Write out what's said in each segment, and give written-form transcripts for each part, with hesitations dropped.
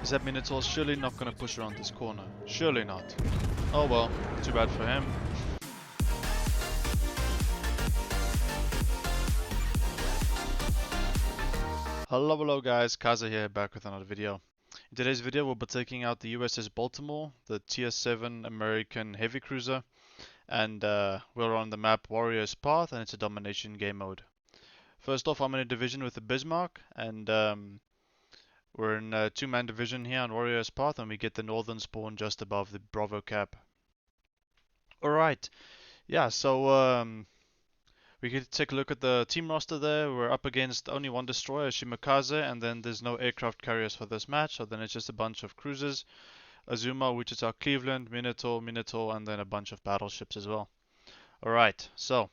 Is that Minotaur surely not gonna push around this corner? Surely not. Oh well, too bad for him. Hello guys, KaiZerZan here, back with another video. In today's video we'll be taking out the USS Baltimore, the tier 7 American heavy cruiser, and we're on the map Warrior's Path, and it's a domination game mode. First off, I'm in a division with the Bismarck, and we're in a 2-man division here on Warrior's Path, and we get the northern spawn just above the Bravo cap. Alright, yeah, so we could take a look at the team roster there. We're up against only one destroyer, Shimakaze, and then there's no aircraft carriers for this match, so then it's just a bunch of cruisers. Azuma, Wichita, Cleveland, Minotaur, and then a bunch of battleships as well. Alright, so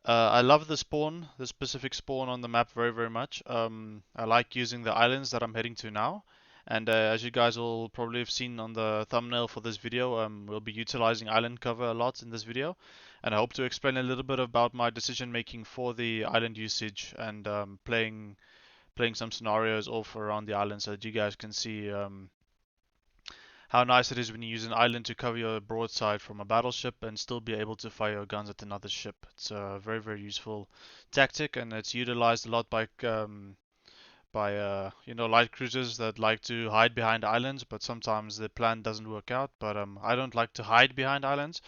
I love the spawn, the specific spawn on the map very much. I like using the islands that I'm heading to now. And as you guys will probably have seen on the thumbnail for this video, we'll be utilizing island cover a lot in this video. And I hope to explain a little bit about my decision making for the island usage and playing some scenarios off around the island so that you guys can see how nice it is when you use an island to cover your broadside from a battleship and still be able to fire your guns at another ship. It's a very useful tactic, and it's utilized a lot by light cruisers that like to hide behind islands, but sometimes the plan doesn't work out. But I don't like to hide behind islands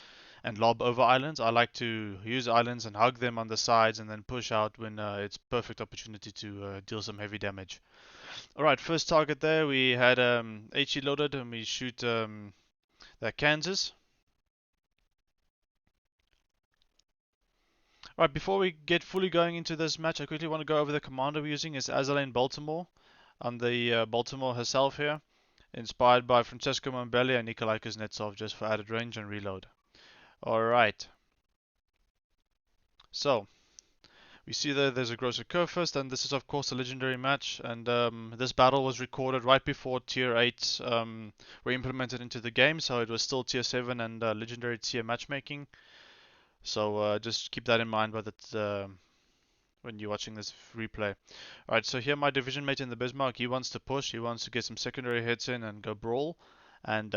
and lob over islands. I like to use islands and hug them on the sides and then push out when it's perfect opportunity to deal some heavy damage. Alright, first target there, we had HE loaded and we shoot that Kansas. Alright, before we get fully going into this match, I quickly want to go over the commander we're using. It's Azalane Baltimore on the Baltimore herself here, inspired by Francesco Mimbelli and Nikolai Kuznetzov, just for added range and reload. Alright, so we see that there's a grosser curve first, and this is of course a legendary match, and this battle was recorded right before tier 8 were implemented into the game, so it was still tier 7 and legendary tier matchmaking. So just keep that in mind when you're watching this replay. Alright, so here my division mate in the Bismarck, he wants to push, he wants to get some secondary hits in and go brawl, and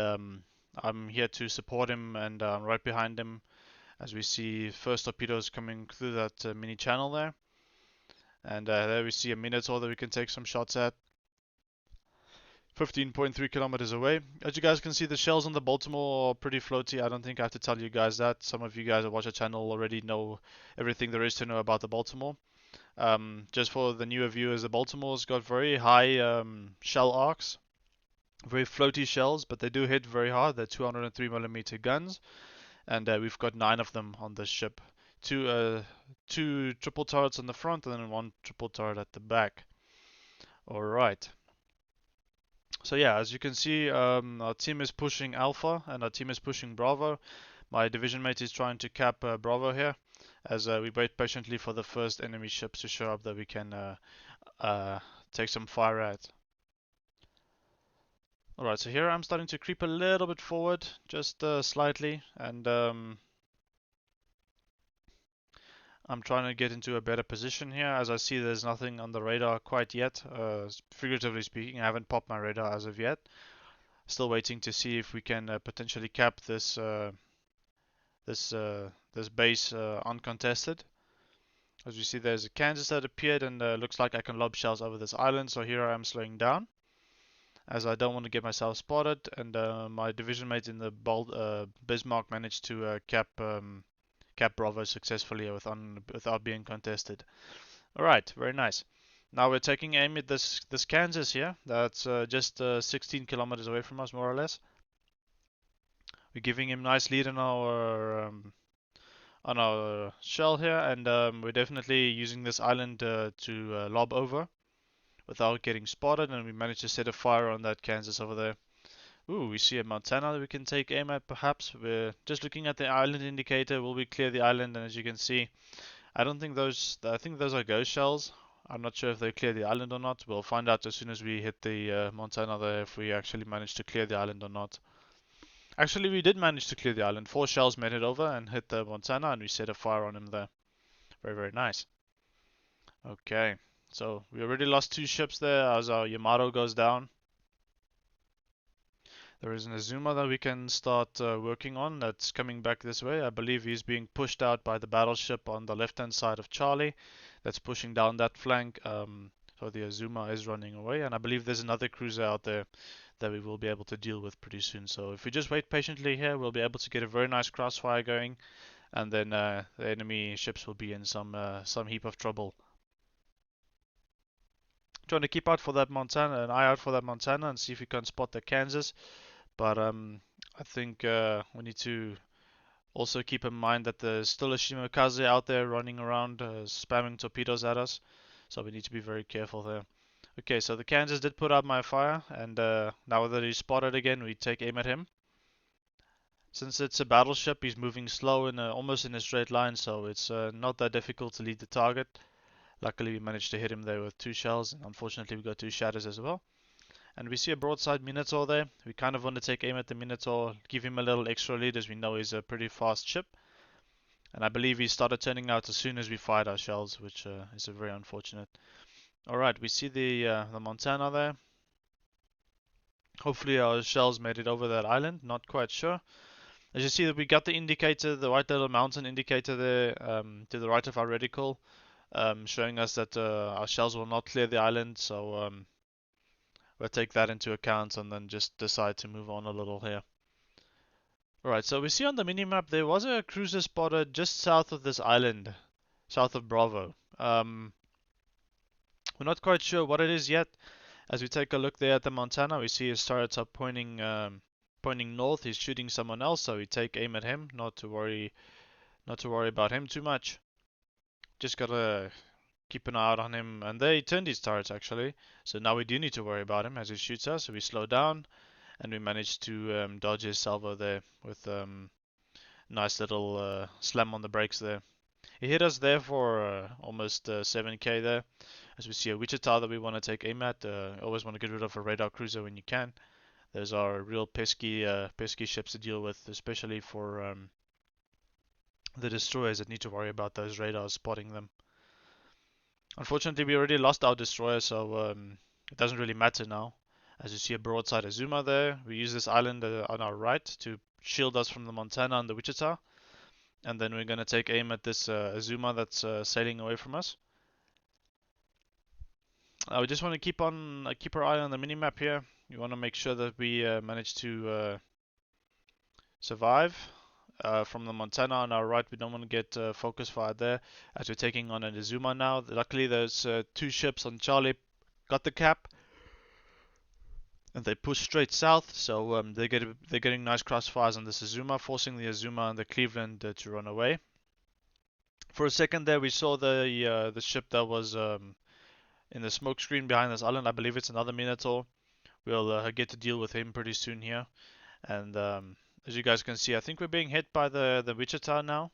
I'm here to support him, and right behind him, as we see first torpedoes coming through that mini channel there. And there we see a Minotaur that we can take some shots at. 15.3 kilometers away. As you guys can see, the shells on the Baltimore are pretty floaty. I don't think I have to tell you guys that. Some of you guys that watch the channel already know everything there is to know about the Baltimore. Just for the newer viewers, the Baltimore's got very high shell arcs. Very floaty shells, but they do hit very hard. They're 203mm guns. And we've got 9 of them on this ship. Two triple turrets on the front and then 1 triple turret at the back. Alright. So yeah, as you can see, our team is pushing Alpha and our team is pushing Bravo. My division mate is trying to cap Bravo here, as we wait patiently for the first enemy ships to show up that we can take some fire at. Alright, so here I'm starting to creep a little bit forward, just slightly, and I'm trying to get into a better position here. As I see, there's nothing on the radar quite yet. Figuratively speaking, I haven't popped my radar as of yet. Still waiting to see if we can potentially cap this this base uncontested. As you see, there's a Kansas that appeared, and looks like I can lob shells over this island. So here I am slowing down, as I don't want to get myself spotted. And my division mate in the Bismarck managed to cap Bravo successfully without being contested. Alright, very nice. Now we're taking aim at this Kansas here. That's just 16 kilometers away from us, more or less. We're giving him nice lead on our shell here, and we're definitely using this island to lob over without getting spotted, and we managed to set a fire on that Kansas over there. Ooh, we see a Montana that we can take aim at perhaps. We're just looking at the island indicator. Will we clear the island? And as you can see, I think those are ghost shells. I'm not sure if they clear the island or not. We'll find out as soon as we hit the Montana there if we actually managed to clear the island or not. Actually, we did manage to clear the island. 4 shells made it over and hit the Montana, and we set a fire on him there. Very nice. Okay, so we already lost 2 ships there as our Yamato goes down. There is an Azuma that we can start working on that's coming back this way. I believe he's being pushed out by the battleship on the left-hand side of Charlie that's pushing down that flank. So the Azuma is running away, and I believe there's another cruiser out there that we will be able to deal with pretty soon. So if we just wait patiently here, we'll be able to get a very nice crossfire going, and then the enemy ships will be in some heap of trouble. Trying to keep out for that Montana, an eye out for that Montana, and see if we can spot the Kansas. But I think we need to also keep in mind that there's still a Shimakaze out there running around spamming torpedoes at us. So we need to be very careful there. Okay, so the Kansas did put out my fire, and now that he's spotted again, we take aim at him. Since it's a battleship, he's moving slow in almost in a straight line, so it's not that difficult to lead the target. Luckily, we managed to hit him there with 2 shells, and unfortunately, we got 2 shatters as well. And we see a broadside Minotaur there. We kind of want to take aim at the Minotaur, give him a little extra lead as we know he's a pretty fast ship. And I believe he started turning out as soon as we fired our shells, which is a very unfortunate. Alright, we see the Montana there. Hopefully our shells made it over that island, not quite sure. As you see that we got the indicator, the white little mountain indicator there to the right of our reticle, showing us that our shells will not clear the island, so we'll take that into account and then just decide to move on a little here. Alright, so we see on the minimap there was a cruiser spotted just south of this island, south of Bravo. We're not quite sure what it is yet. As we take a look there at the Montana, we see his turrets are pointing north. He's shooting someone else, so we take aim at him. Not to worry about him too much. Just gotta keep an eye out on him. And there he turned his turrets actually. So now we do need to worry about him as he shoots us. So we slow down, and we managed to dodge his salvo there with nice little slam on the brakes there. He hit us there for almost 7k there. As we see a Wichita that we want to take aim at. Always want to get rid of a radar cruiser when you can. Those are real pesky ships to deal with, especially for the destroyers that need to worry about those radars spotting them. Unfortunately, we already lost our destroyer, so it doesn't really matter now. As you see a broadside Azuma there, we use this island on our right to shield us from the Montana and the Wichita. And then we're going to take aim at this Azuma that's sailing away from us. We just want to keep our eye on the minimap here. We want to make sure that we manage to survive. From the Montana on our right, we don't want to get focus fire there as we're taking on an Azuma now. Luckily, those 2 ships on Charlie got the cap, and they push straight south, so they're getting nice crossfires on this Azuma, forcing the Azuma and the Cleveland to run away. For a second there, we saw the ship that was in the smoke screen behind this island. I believe it's another Minotaur. We'll get to deal with him pretty soon here. And as you guys can see, I think we're being hit by the Wichita now.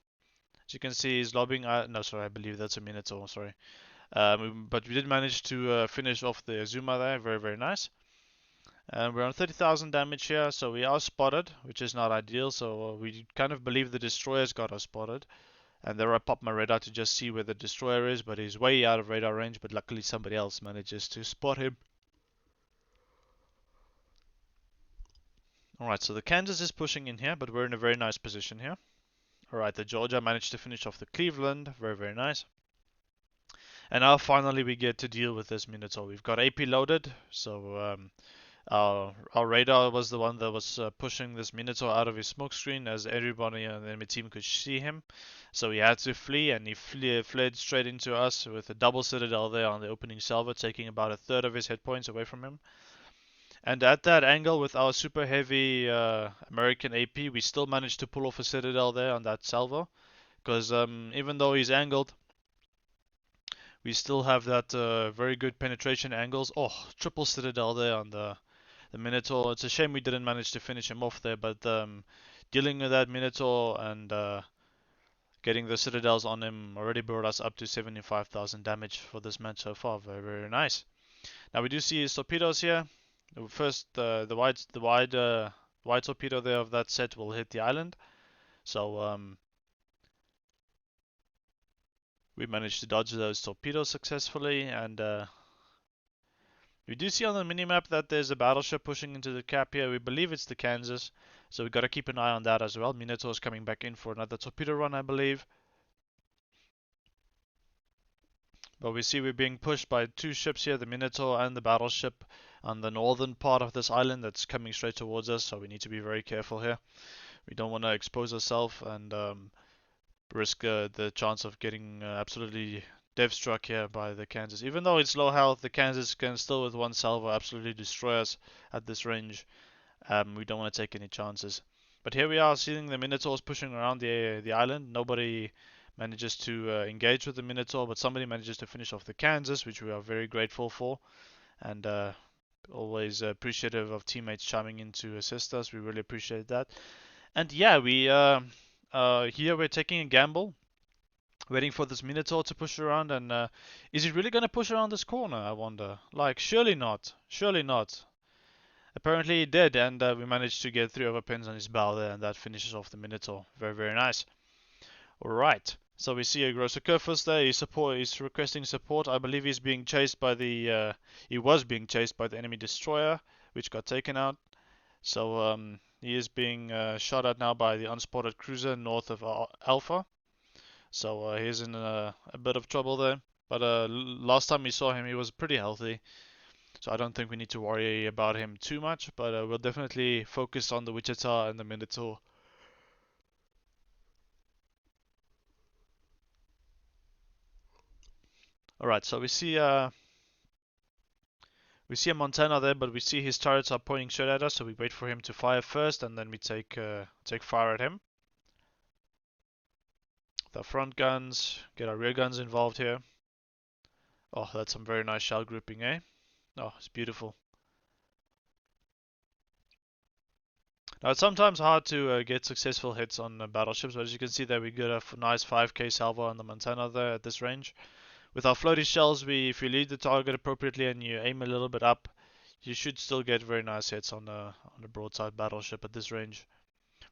As you can see, he's lobbing. No, sorry, I believe that's a Minotaur. Sorry. But we did manage to finish off the Azuma there. Very, very nice. And we're on 30,000 damage here, so we are spotted, which is not ideal. So we kind of believe the destroyers got us spotted. And there I popped my radar to just see where the destroyer is, but he's way out of radar range. But luckily somebody else manages to spot him. Alright, so the Kansas is pushing in here, but we're in a very nice position here. Alright, the Georgia managed to finish off the Cleveland. Very, very nice. And now finally we get to deal with this Minotaur. We've got AP loaded, so our radar was the one that was pushing this Minotaur out of his smoke screen as everybody on the enemy team could see him. So he had to flee, and he fled straight into us with a double citadel there on the opening salvo, taking about a third of his hit points away from him. And at that angle with our super heavy American AP, we still managed to pull off a citadel there on that salvo. Because even though he's angled, we still have that very good penetration angles. Oh, triple citadel there on the Minotaur. It's a shame we didn't manage to finish him off there, but dealing with that Minotaur and getting the citadels on him already brought us up to 75,000 damage for this match so far. Very, very nice. Now we do see his torpedoes here. First, the wide torpedo there of that set will hit the island. So we managed to dodge those torpedoes successfully, and We do see on the minimap that there's a battleship pushing into the cap here. We believe it's the Kansas, so we've got to keep an eye on that as well. Minotaur's coming back in for another torpedo run, I believe. But we see we're being pushed by two ships here, the Minotaur and the battleship on the northern part of this island that's coming straight towards us, so we need to be very careful here. We don't want to expose ourselves and risk the chance of getting absolutely dev struck here by the Kansas. Even though it's low health, the Kansas can still with one salvo absolutely destroy us at this range. We don't want to take any chances. But here we are seeing the Minotaurs pushing around the island. Nobody manages to engage with the Minotaur, but somebody manages to finish off the Kansas, which we are very grateful for. And always appreciative of teammates chiming in to assist us. We really appreciate that. And yeah, we here we're taking a gamble, waiting for this Minotaur to push around. And is he really going to push around this corner, I wonder? Like, surely not. Surely not. Apparently he did, and we managed to get 3 overpins on his bow there, and that finishes off the Minotaur. Very, very nice. Alright, so we see a Grosser Kurfürst there. He's requesting support. I believe he's being chased by the... he was being chased by the enemy destroyer, which got taken out. So he is being shot at now by the unspotted cruiser north of Alpha. So he's in a bit of trouble there. But last time we saw him, he was pretty healthy. So I don't think we need to worry about him too much, but we'll definitely focus on the Wichita and the Minotaur. Alright, so we see a Montana there, but we see his turrets are pointing straight at us, so we wait for him to fire first, and then we take fire at him. The front guns, get our rear guns involved here. Oh, that's some very nice shell grouping, eh? Oh, it's beautiful. Now, it's sometimes hard to get successful hits on battleships, but as you can see there, we get a nice 5k salvo on the Montana there at this range. With our floaty shells, if you lead the target appropriately and you aim a little bit up, you should still get very nice hits on the broadside battleship at this range.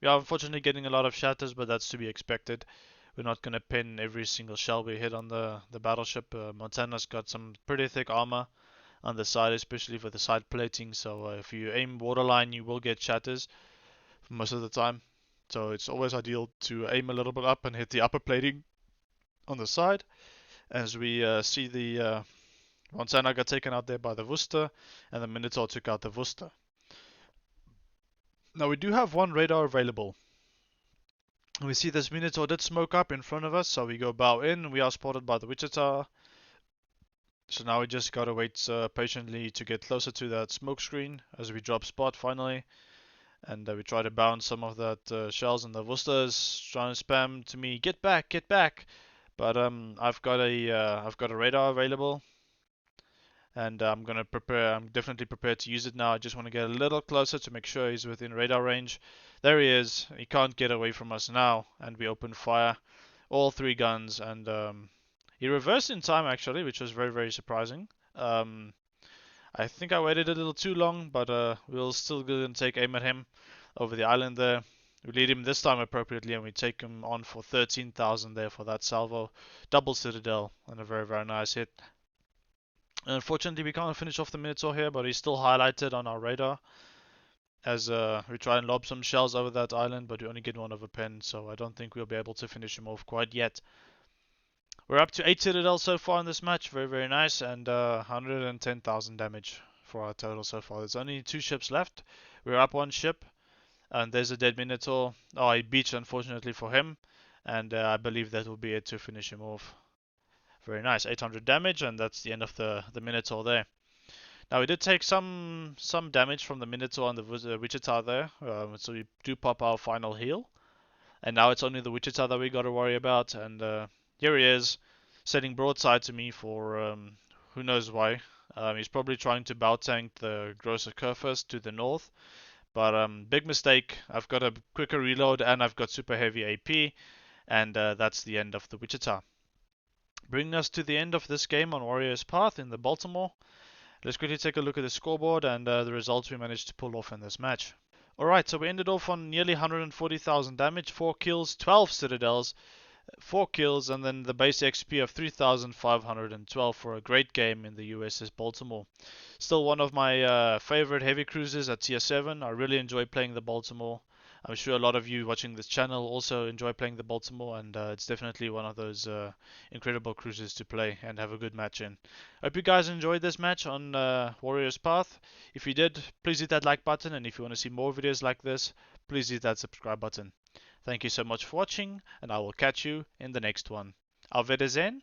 We are unfortunately getting a lot of shatters, but that's to be expected. We're not going to pin every single shell we hit on the battleship. Montana's got some pretty thick armor on the side, especially for the side plating, so if you aim waterline, you will get shatters most of the time. So it's always ideal to aim a little bit up and hit the upper plating on the side. As we see the Montana got taken out there by the Worcester, and the Minotaur took out the Worcester. Now we do have one radar available. We see this Minotaur did smoke up in front of us, so we go bow in. We are spotted by the Wichita. So now we just gotta wait patiently to get closer to that smoke screen as we drop spot finally. And we try to bounce some of that shells, and the Worcester's trying to spam to me, get back, get back. But I've got a radar available, and I'm definitely prepared to use it now. I just want to get a little closer to make sure he's within radar range. There he is. He can't get away from us now, and we open fire, all 3 guns, and he reversed in time actually, which was very, very surprising. I think I waited a little too long, but we'll still go and take aim at him over the island there. We lead him this time appropriately, and we take him on for 13,000 there for that salvo. Double Citadel, and a very, very nice hit. And unfortunately, we can't finish off the Minotaur here, but he's still highlighted on our radar. As we try and lob some shells over that island, but we only get 1 over pen, so I don't think we'll be able to finish him off quite yet. We're up to 8 Citadel so far in this match, very, very nice, and 110,000 damage for our total so far. There's only 2 ships left. We're up 1 ship, and there's a dead Minotaur. Oh, he beached unfortunately for him, and I believe that will be it to finish him off. Very nice, 800 damage, and that's the end of the Minotaur there. Now we did take some damage from the Minotaur and the Wichita there, so we do pop our final heal. And now it's only the Wichita that we got to worry about, and here he is, setting broadside to me for who knows why. He's probably trying to bow tank the Grosser Kurfürst to the north, but big mistake. I've got a quicker reload and I've got super heavy AP, and that's the end of the Wichita. Bringing us to the end of this game on Warrior's Path in the Baltimore. Let's quickly take a look at the scoreboard and the results we managed to pull off in this match. Alright, so we ended off on nearly 140,000 damage, 4 kills, 12 citadels. 4 kills, and then the base XP of 3,512 for a great game in the USS Baltimore. Still one of my favorite heavy cruisers at tier 7. I really enjoy playing the Baltimore. I'm sure a lot of you watching this channel also enjoy playing the Baltimore, and it's definitely one of those incredible cruisers to play and have a good match in. Hope you guys enjoyed this match on Warrior's Path. If you did, please hit that like button, and if you want to see more videos like this, please hit that subscribe button. Thank you so much for watching, and I will catch you in the next one. Auf Wiedersehen.